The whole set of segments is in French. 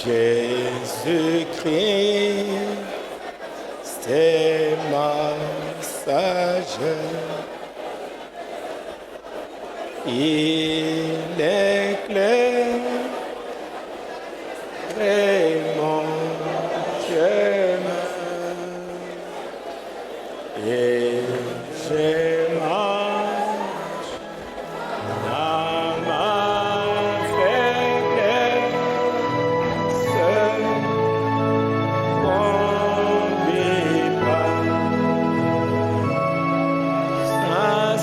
Jésus-Christ, c'est ma sagesse. Il éclaire mon chemin et je marche dans ma faiblesse. N'oublie pas ça,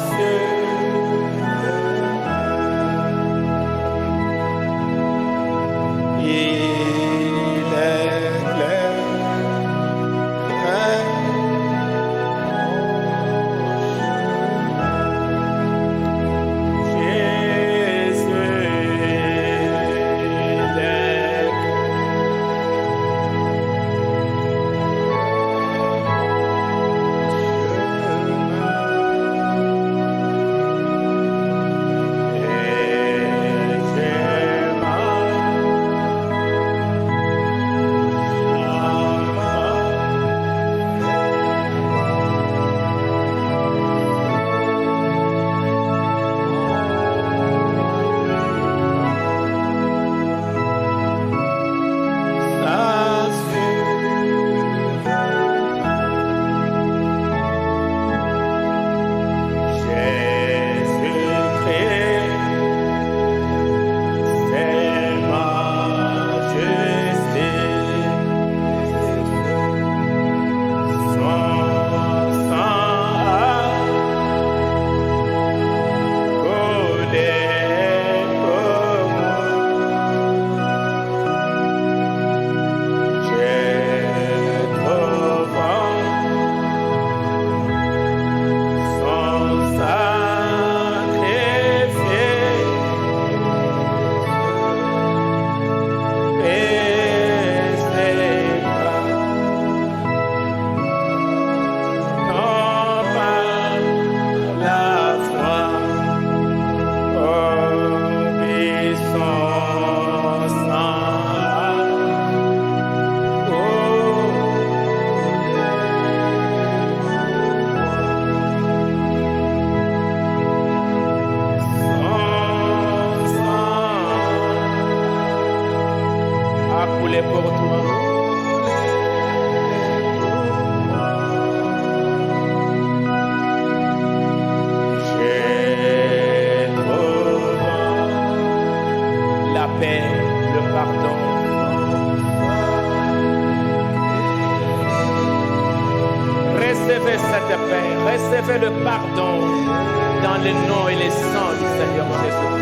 Recevez le pardon dans le nom et le sang du Seigneur Jésus.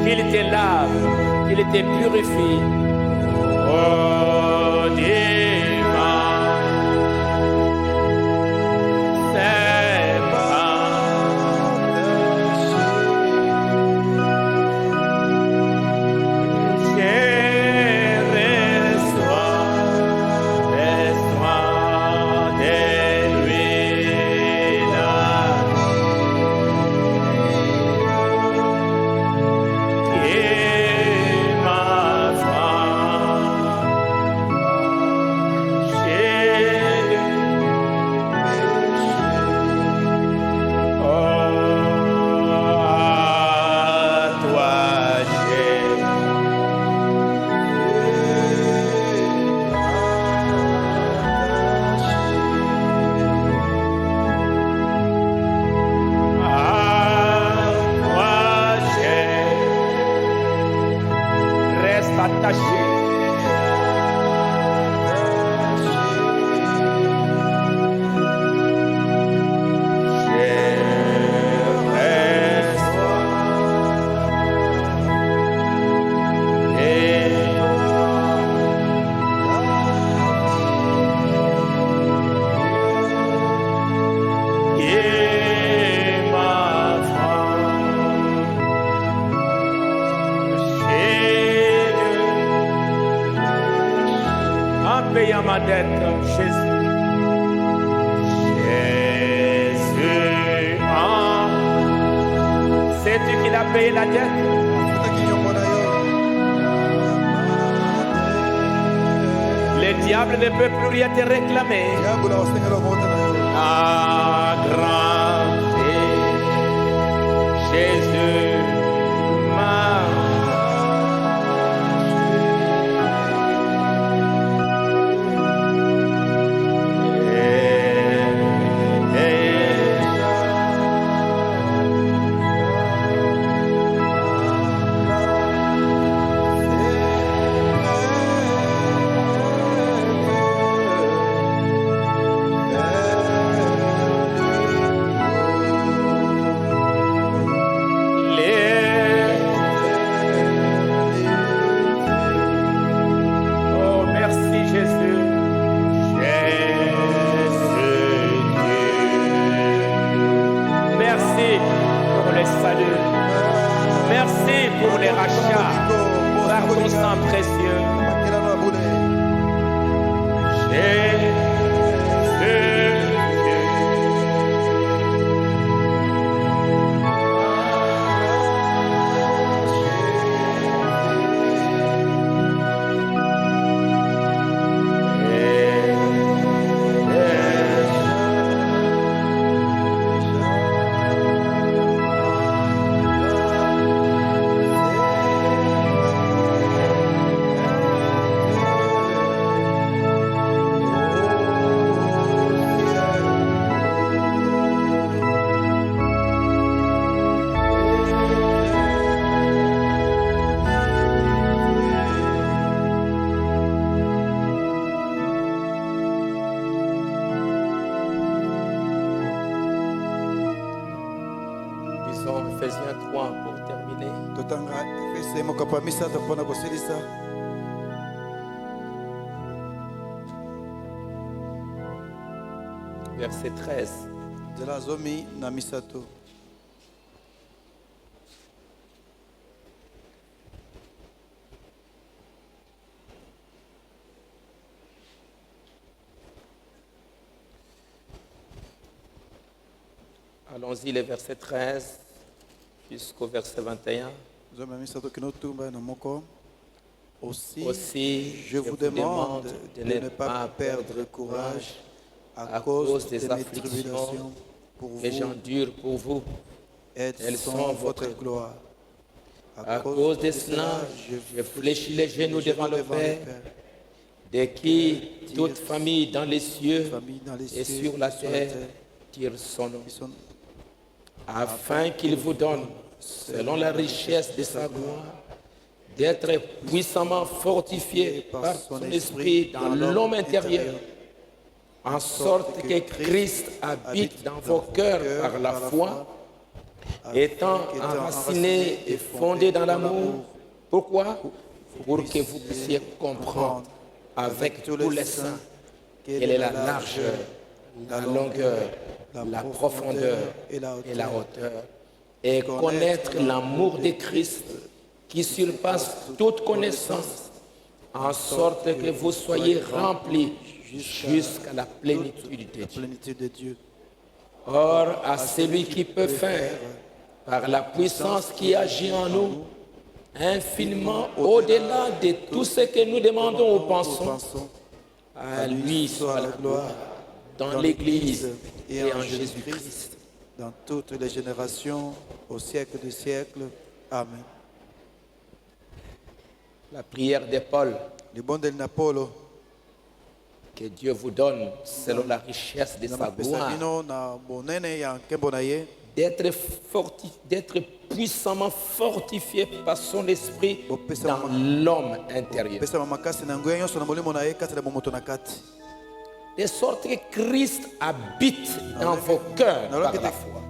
Qu'il te lave, qu'il te purifie. Oh divin, c'est ma foi. Sais-tu qu'il a payé la dette? Le diable ne peut plus rien te réclamer. Ah, grand Jésus Ephésiens 3 pour terminer. Verset 13. Allons-y, les versets 13 jusqu'au verset 21. Aussi, je vous demande de ne pas perdre courage à cause des afflictions que j'endure pour vous. Elles sont votre gloire. À cause de cela, je fléchis les genoux devant le Père, de qui toute famille dans les cieux et sur la terre tire son nom, afin qu'il vous donne, selon la richesse de sa gloire, d'être puissamment fortifié par son esprit dans l'homme intérieur, en sorte que Christ habite dans vos cœurs par la foi, étant enraciné et fondé dans l'amour. Pourquoi? Pour que vous puissiez comprendre avec tous les saints quelle est la largeur, la longueur, la profondeur et la hauteur, et connaître l'amour de Christ qui surpasse toute connaissance, en sorte que vous soyez remplis jusqu'à la plénitude de Dieu. Or, à celui qui peut faire, par la puissance qui agit en nous, infiniment au-delà de tout ce que nous demandons ou pensons, à lui soit la gloire dans l'Église et en Jésus-Christ, dans toutes les générations, au siècle des siècles. Amen. La prière de Paul, que Dieu vous donne, selon la richesse de sa gloire, d'être puissamment fortifié par son esprit dans l'homme intérieur. De sorte que Christ habite dans vos cœurs par la foi.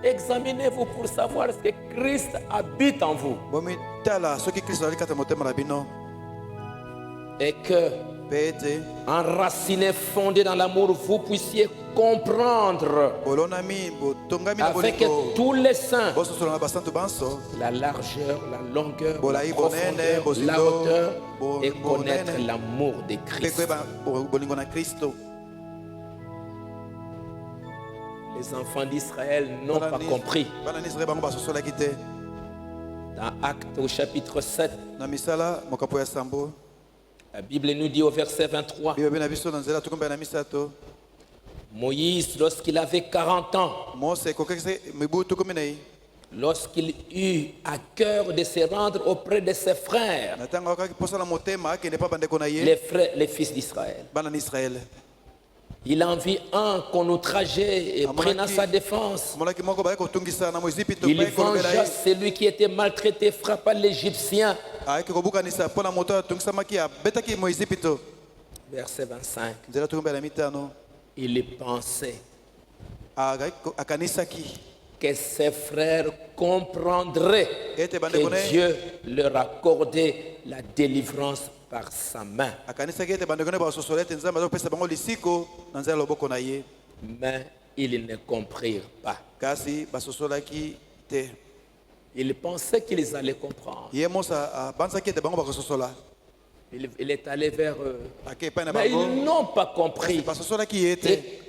Examinez-vous pour savoir ce que Christ habite en vous. Et que, enraciné, fondé dans l'amour, vous puissiez comprendre avec tous les saints la largeur, la longueur, la profondeur, la hauteur, et connaître l'amour de Christ. Les enfants d'Israël n'ont pas compris. Bana Israël bango basosolaki te. Dans Actes au chapitre 7, Na misala mokapo ya sambo. la Bible nous dit au verset 23, Bible na biso na nzela tukombe na misato. Moïse, lorsqu'il avait 40 ans, Mose kokese mibu tukombe na yi. lorsqu'il eut à cœur de se rendre auprès de ses frères, Na tanga okaki posala motema akende pa bandeko na ye. les frères, les fils d'Israël, Bana na Israël. il en vit un qu'on outrageait et prenant sa défense. Molaki moko ba ko tungisa na Moizipito Il pa ko vengea lobela. celui qui était maltraité, frappa l'Égyptien. Aike kobukanisa pona moto tungisa maki betaki Moizipito. Verset 25. Nzela tukombe na mitano. Il pensait Akanisaki. que ses frères comprendraient Ete bandeko que ne. Dieu leur accordait la délivrance par sa main. Akanisaki ete bandeko ne ba sosolete nzamba zo pesa bango lisiko na nzela loboko na ye. Mais ils ne comprirent pas. Kasi basosolaki te. Ils pensaient qu'ils allaient comprendre. Ye mosa bansaki ete bango ba sosola. Il est allé vers eux. Ake pa na Mais bango. ils n'ont pas compris. Basosolaki ete. Et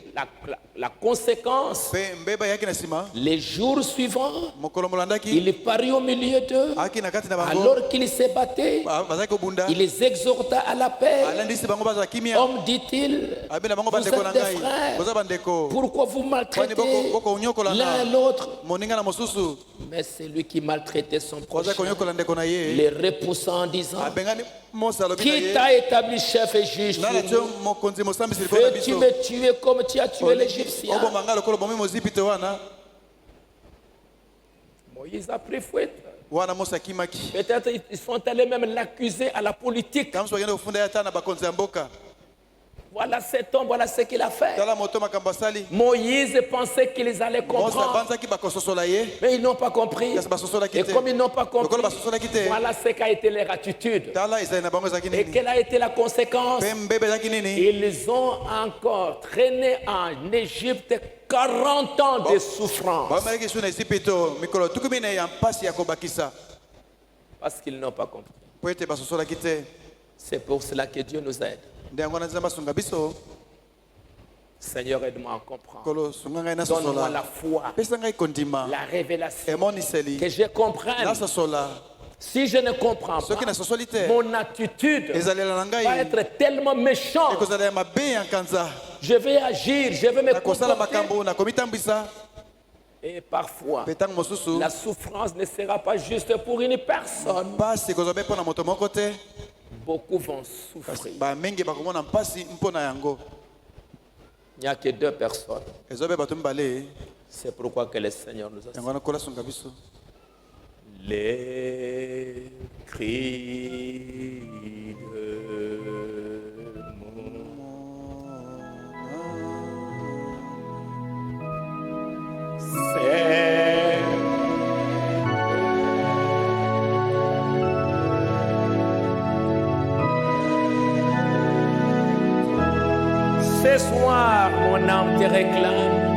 la conséquence, Pe mbeba yaki na sima. les jours suivants, Mokolo molandaki. il parut au milieu d'eux. Aki na kati na bango. Alors qu'ils se battaient, Bazaki kobunda. il les exhorta à la paix. Alandisi bango baza kimia. Homme, dit-il, Abena bango vous bandeko na êtes des ngai. frères. Boza bandeko. Pourquoi vous Kwani maltraitez boko unyokola l'un na. l'autre? Moninga na mosusu. Mais celui qui maltraitait son Boza prochain, konyokola ndeko na ye. les repoussant en disant, Abengani mosa lobi na qui ye. t'a établi chef et juge sur Nana nous? tio mokonzi mosambisi likolo na Veux-tu biso. me tuer comme tu as tué l'Égyptien? Obo manga lokolo bomi mozipito wana. Moïse a pris fuite. Wana mosa kimaki. Peut-être ils sont allés même l'accuser à la politique. Kama mso bagenda kufunda yata na bakonzi ya mboka. Voilà cet homme, voilà ce qu'il a fait. Tala moto makambo asali. Moïse pensait qu'ils allaient Mosa comprendre, banzaki bakososola ye. mais ils n'ont pas compris. Kasi basosolaki Et te. comme ils n'ont pas compris, Lokolo basosolaki te. voilà ce qu'a été leur attitude. Tala ezali na bango ezalaki Et nini? quelle a été la conséquence? Pe mbebe ezalaki nini? Ils ont encore traîné en Égypte 40 ans de souffrance. Bamalaki su na Ezipito mikolo tukumi na ya mpasi ya kobakisa. Parce qu'ils n'ont pas compris. Po ete basosolaki te. C'est pour cela que Dieu nous aide. Nde yango na nzambe asunga biso. Seigneur, aide-moi à comprendre. Kolo sunga ngai na Donne-moi la sosola. foi, Pesa ngai kondima. la révélation, Emoniseli. que je comprenne. Na sosola. Si je ne comprends Soki na pas, sosoli te. mon attitude Ezalela na va ngai. être tellement méchante. Ekozala ya mabe ya nkanza. Je vais agir, je vais me Nakosala comporter. makambo na komitambwisa. Et parfois, Pe ntango mosusu. la souffrance ne sera pas juste pour une personne. Mpasi ekozwa mpe mpo na moto moko te. Beaucoup vont souffrir. Bamingi bakomona mpasi mpo na yango. Il n'y a que 2 personnes. Ezwa mpe bato mibale. C'est pourquoi que le Seigneur nous a Yango wana kola sunga biso. les cris de mon Ce soir, mon âme te réclame.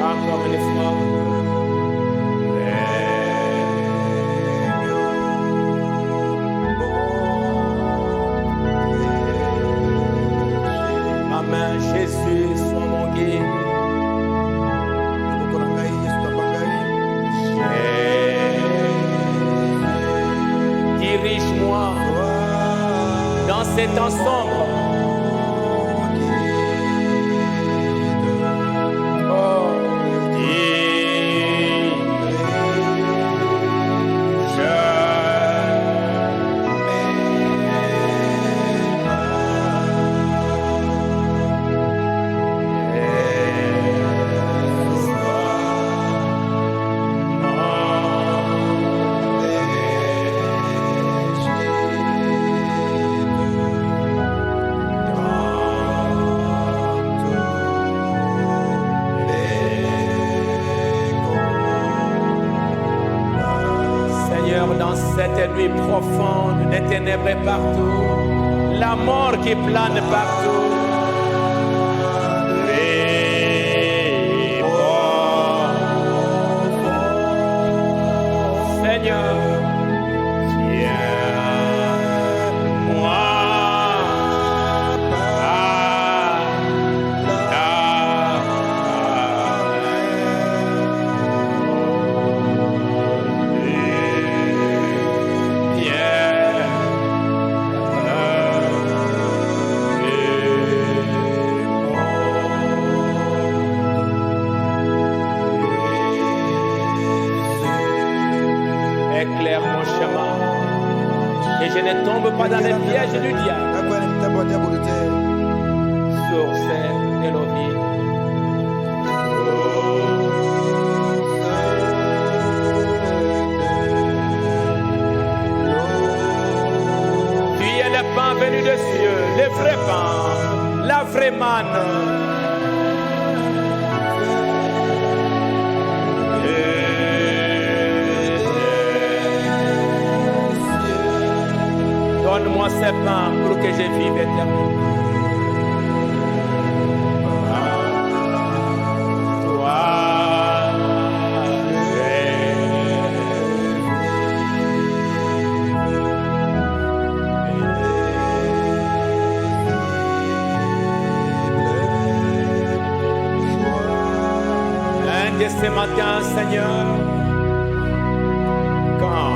Encore une fois. Ma main, Jésus, sois mon guide. Loboko na ngai Yesu tamba ngai. Dirige-moi dans ces temps sombres. Oh, dirige-moi des nuits profondes, des ténèbres partout, la mort qui plane partout. Seigneur, tiens-moi éclaire mon chemin, et je ne tombe pas dans les pièges du diable. Source de l'eau vive. Tu es le pain venu des cieux, le vrai pain, la vraie manne. Donne-moi ce pain pour que je vive éternellement. Toi, un de ces matins, Seigneur, quand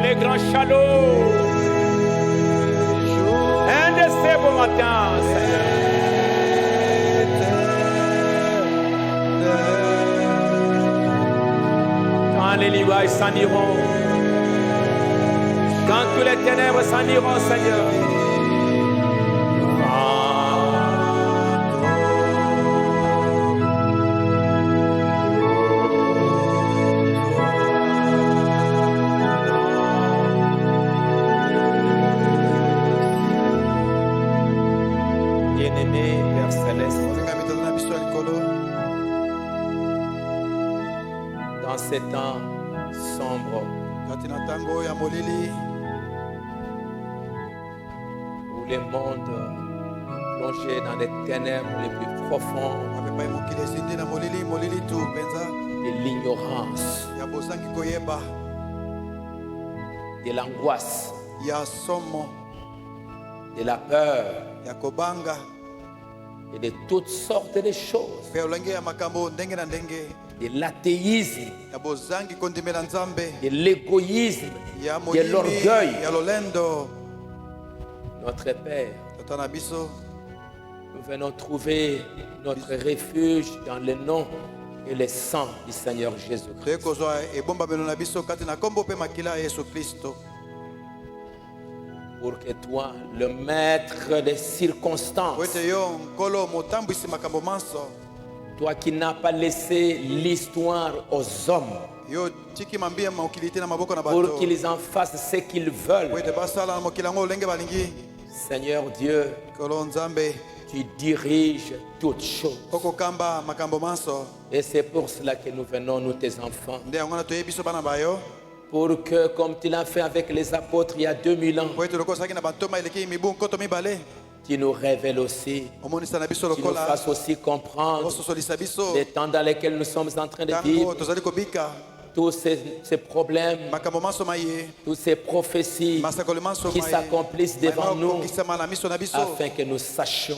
les grands chalots, un de ces beaux matins, Seigneur. Quand les nuages s'en iront, quand tous les ténèbres s'en iront, Seigneur. Bien-aimé Père Céleste, dans ces temps sombres où le monde plongé dans les ténèbres les plus profondes de l'ignorance, de l'angoisse, de la peur et de toutes sortes de choses, de l'athéisme, de l'égoïsme, de l'orgueil. Notre Père, nous venons trouver notre refuge dans le nom et le sang du Seigneur Jésus-Christ. Pour que toi, le maître des circonstances, toi qui n'as pas laissé l'histoire aux hommes, pour qu'ils en fassent ce qu'ils veulent, Seigneur Dieu, tu diriges toutes choses. Et c'est pour cela que nous venons, nous tes enfants, pour que, comme tu l'as fait avec les apôtres il y a 2000 ans, tu nous révèles aussi, tu nous fasses aussi comprendre les temps dans lesquels nous sommes en train de vivre, tous ces problèmes, toutes ces prophéties qui s'accomplissent devant nous, afin que nous sachions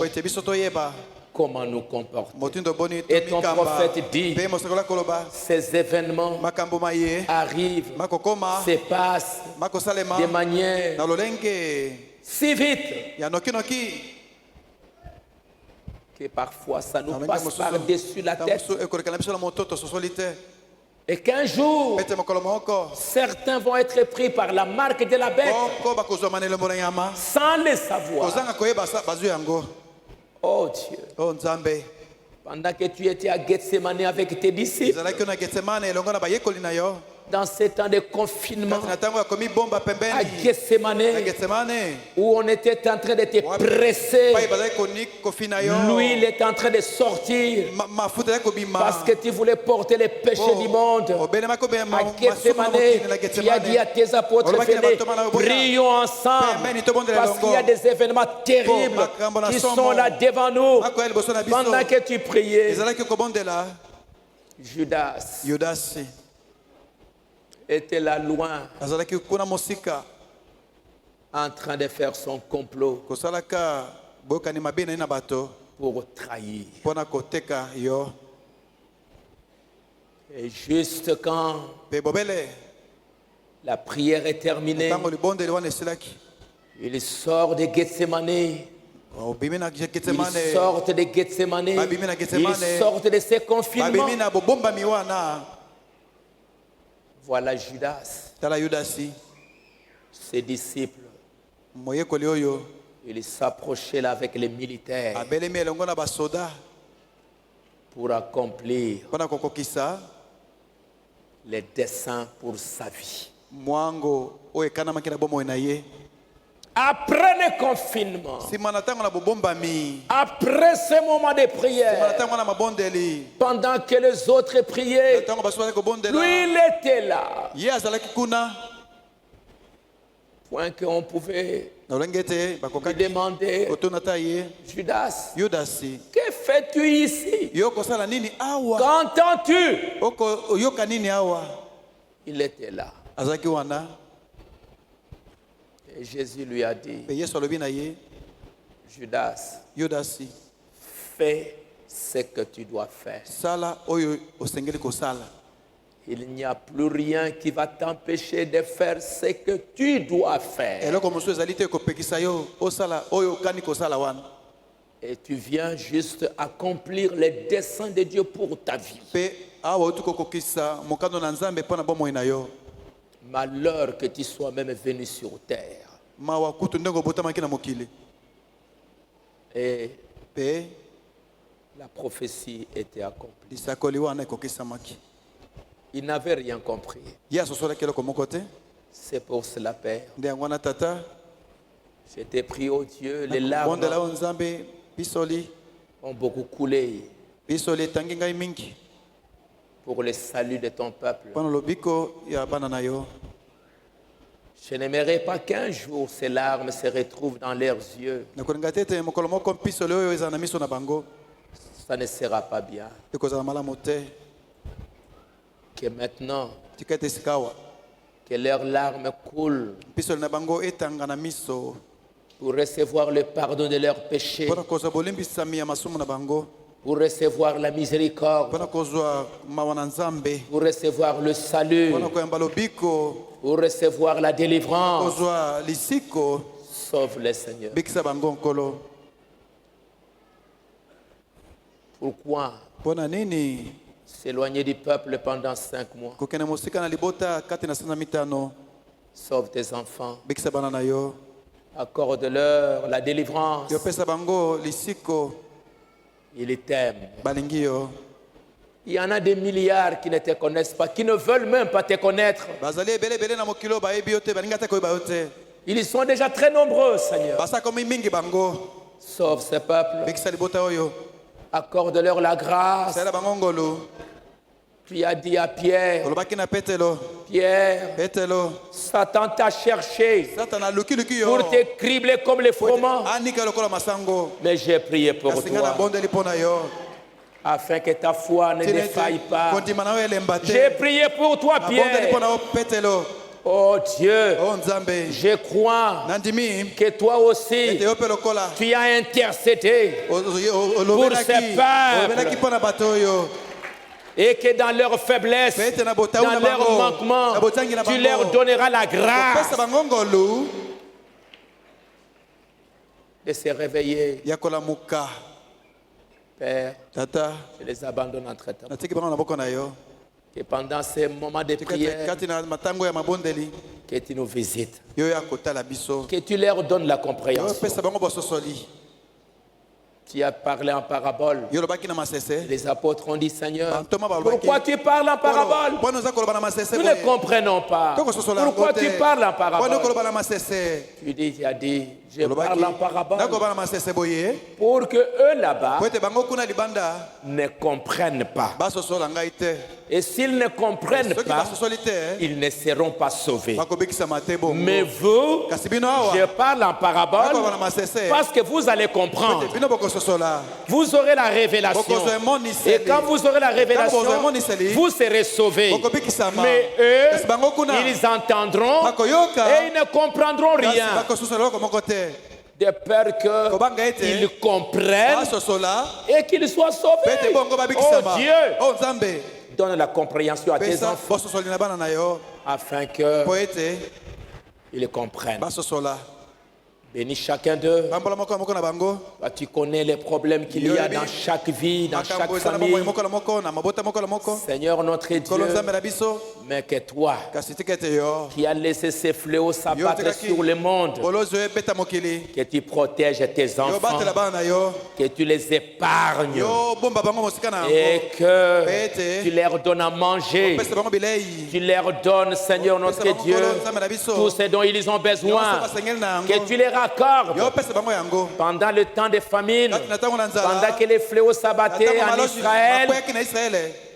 comment nous comporter. Et ton prophète dit, ces événements arrivent, se passent de manière si vite que parfois ça nous passe par-dessus la tête. Et qu'un jour, certains vont être pris par la marque de la bête sans le savoir. Oh Dieu, pendant que tu étais à Gethsemane avec tes disciples, dans ces temps de confinement à Gethsemane, où on était en train de te presser, lui il est en train de sortir parce que tu voulais porter les péchés du monde. À Gethsemane, tu as dit à tes apôtres, venez, prions ensemble parce qu'il y a des événements terribles qui sont là devant nous. Pendant que tu priais, Judas était là loin en train de faire son complot pour trahir. Et juste quand la prière est terminée, il sort de Gethsemane. Ils sortent de Gethsemane. Ils sortent de ces confinements. Voilà Judas. Ses disciples. Il s'approchait là avec les militaires pour accomplir les desseins pour sa vie. Après le confinement, après ce moment de prière, pendant que les autres priaient, lui il était là. Point qu'on pouvait lui demander, Judas, que fais-tu ici? Qu'entends-tu? Il était là. Et Jésus lui a dit, Judas, fais ce que tu dois faire. Il n'y a plus rien qui va t'empêcher de faire ce que tu dois faire. Et tu viens juste accomplir les desseins de Dieu pour ta vie. Malheur que tu sois même venu sur terre. Et la prophétie était accomplie. Il n'avait rien compris. C'est pour cela, Père, j'étais pris au Dieu, les larmes ont beaucoup coulé pour le salut de ton peuple. Je n'aimerais pas qu'un jour ces larmes se retrouvent dans leurs yeux. Ça ne sera pas bien. Que maintenant, que leurs larmes coulent pour recevoir le pardon de leurs péchés, pour recevoir la miséricorde, pour recevoir le salut, pour recevoir la délivrance. Sauve les Seigneur. Pourquoi s'éloigner du peuple pendant 5 mois? Sauve tes enfants. Accorde-leur la délivrance. Il t'aime. Il y en a des milliards qui ne te connaissent pas, qui ne veulent même pas te connaître. Ils sont déjà très nombreux, Seigneur. Sauve ce peuple. Accorde-leur la grâce. Tu as dit à Pierre, Pierre, Satan t'a cherché pour te cribler comme les froment. Mais j'ai prié pour toi, afin que ta foi ne défaille pas. J'ai prié pour toi, Pierre. Oh Dieu, je crois que toi aussi, tu as intercédé pour ce peuple. Et que dans leur faiblesse, dans leur manquement, tu leur donneras la grâce de se réveiller. Père, je les abandonne entre ta main. Que pendant ces moments de prière, que tu nous visites, que tu leur donnes la compréhension, Tu as parlé en parabole. Les apôtres ont dit, Seigneur, pourquoi tu parles en parabole? Nous ne comprenons pas. Pourquoi tu parles en parabole? Tu as dit, je parle en parabole pour que eux là-bas ne comprennent pas. Et s'ils ne comprennent pas, ils ne seront pas sauvés. Mais vous, je parle en parabole parce que vous allez comprendre. Vous aurez la révélation. Et quand vous aurez la révélation, vous serez sauvés. Mais eux, ils entendront et ils ne comprendront rien. De peur qu'ils comprennent et qu'ils soient sauvés. Oh Dieu, donne la compréhension à tes enfants afin qu'ils comprennent. Bénis chacun d'eux. Tu connais les problèmes qu'il y a dans chaque vie, dans chaque famille. Seigneur notre Dieu, mais que toi, qui as laissé ces fléaux s'abattre sur le monde, que tu protèges tes enfants, que tu les épargnes et que tu leur donnes à manger. Tu leur donnes, Seigneur notre Dieu, tout ce dont ils ont besoin. Que tu les accordes pendant le temps de famine, pendant que les fléaux s'abattaient en Israël.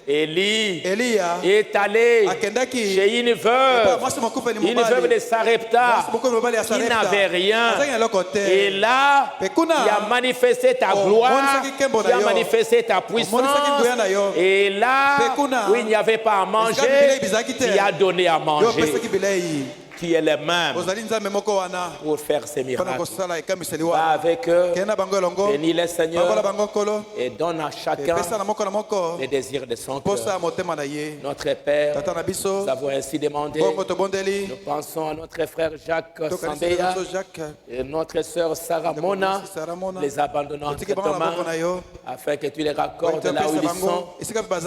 Élie est allé chez une veuve de Sarepta qui n'avait rien. Et là, tu as manifesté ta gloire, tu as manifesté ta puissance. Et là, où il n'y avait pas à manger, tu as donné à manger. Qui est le même pour faire ces miracles. Va avec eux, bénis les Seigneur et donne à chacun les désirs de son cœur. Notre Père, nous avons ainsi demandé. Nous pensons à notre frère Jacques Sambeya et notre sœur Sarah Mona, les abandonnant entre tes mains, afin que tu les raccordes là où ils sont.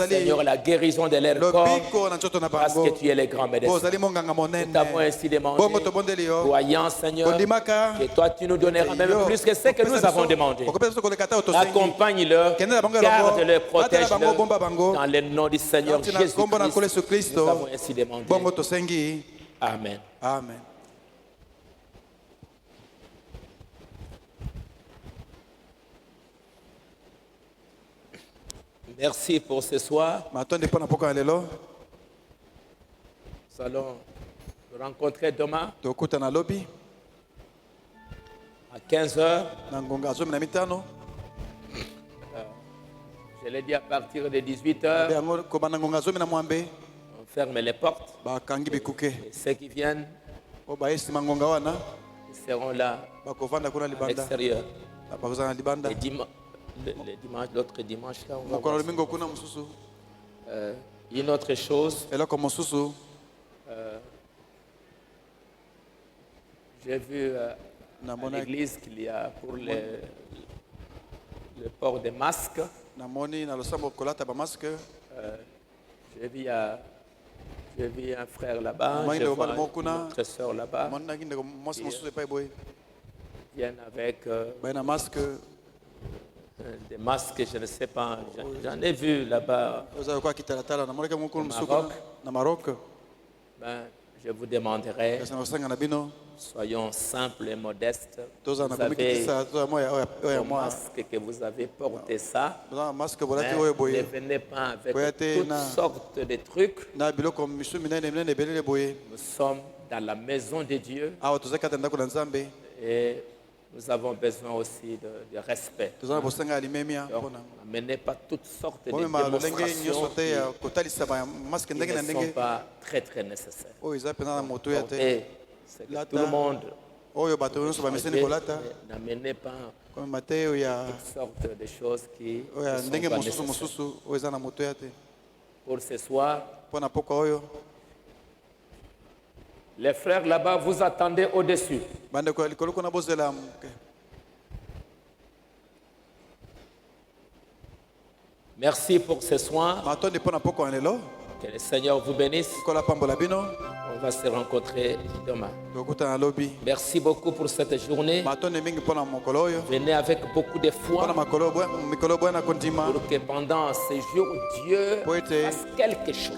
Seigneur, la guérison de leur corps, parce que tu es le grand médecin. Nous t'avons ainsi demandé, croyant Seigneur, que toi tu nous donneras même plus que ce que nous avons demandé. Accompagne-le, garde-le, protège-le dans le nom du Seigneur Jésus-Christ. Nous avons ainsi demandé. Amen. Amen. Merci pour ce soir. Nous allons nous rencontrer demain à 15h. Je l'ai dit à partir de 18h. On ferme les portes. Et ceux qui viennent seront là à l'extérieur. L'autre dimanche, là, on va une autre chose. J'ai vu à l'église qu'il y a pour le port des masques. J'ai vu un frère là-bas, je vois une autre sœur là-bas. Ils viennent avec des masques, je ne sais pas, j'en ai vu là-bas au Maroc. Ben, je vous demanderai, soyons simples et modestes. Vous avez un masque que vous avez porté ça, mais ne venez pas avec toutes sortes de trucs. Nous sommes dans la maison de Dieu et nous avons besoin aussi de respect. Donc, n'amenez pas toutes sortes de démonstrations qui ne sont pas très très nécessaires. Et tout le monde, n'amenez pas toutes sortes de choses qui ne sont pas nécessaires. Pour ce soir, les frères là-bas, vous attendez au-dessus. Merci pour ce soir. Que le Seigneur vous bénisse. On va se rencontrer demain. Merci beaucoup pour cette journée. Venez avec beaucoup de foi pour que pendant ces jours, Dieu fasse quelque chose.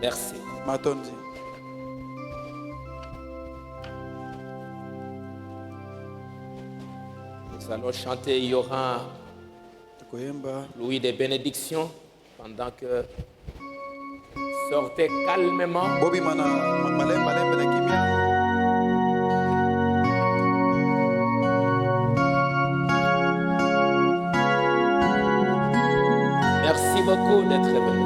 Merci. Nous allons chanter, il y aura Louis de bénédiction pendant que sortez calmement. Merci beaucoup d'être venu.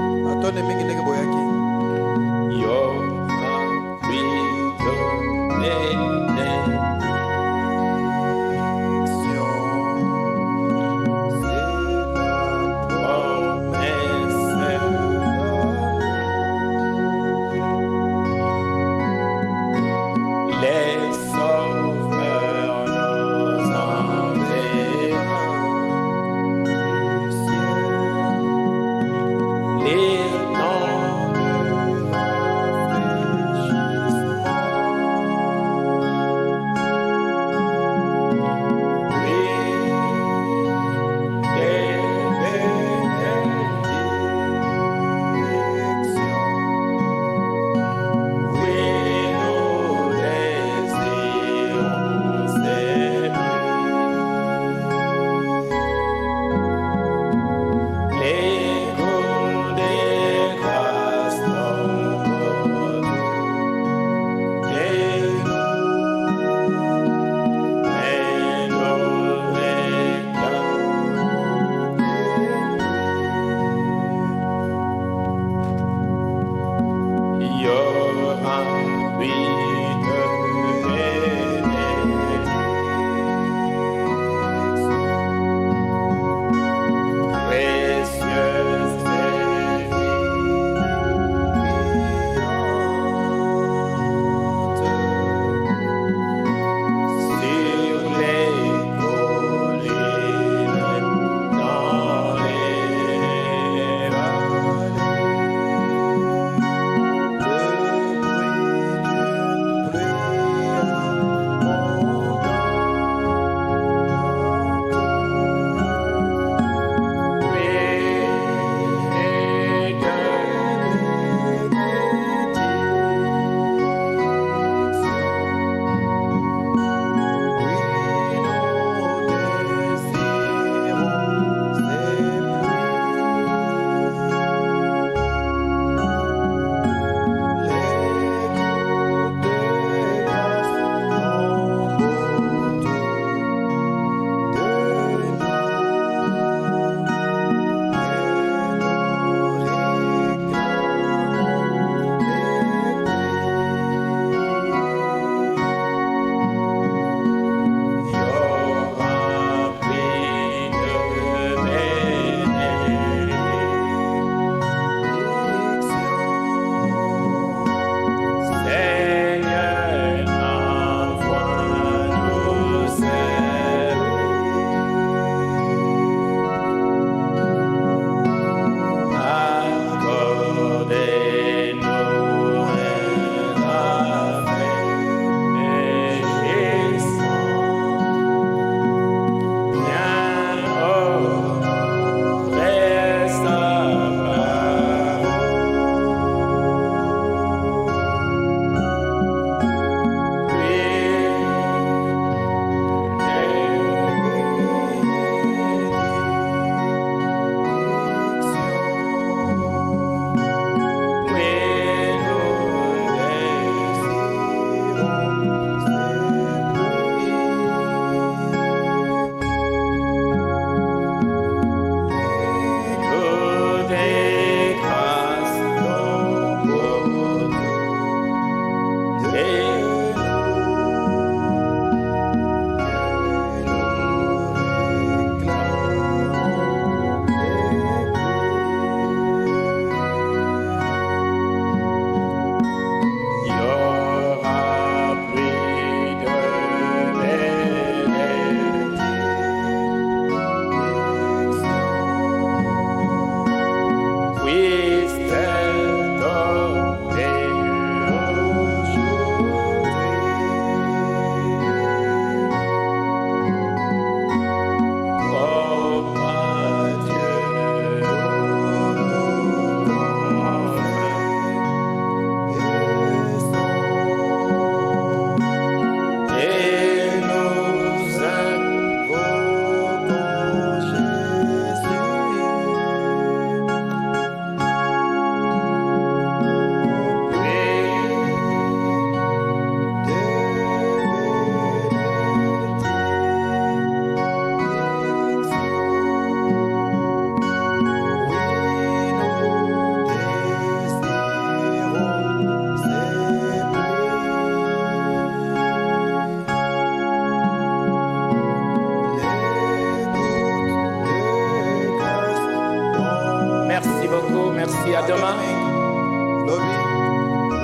merci. À demain.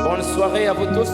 Bonne soirée à vous tous.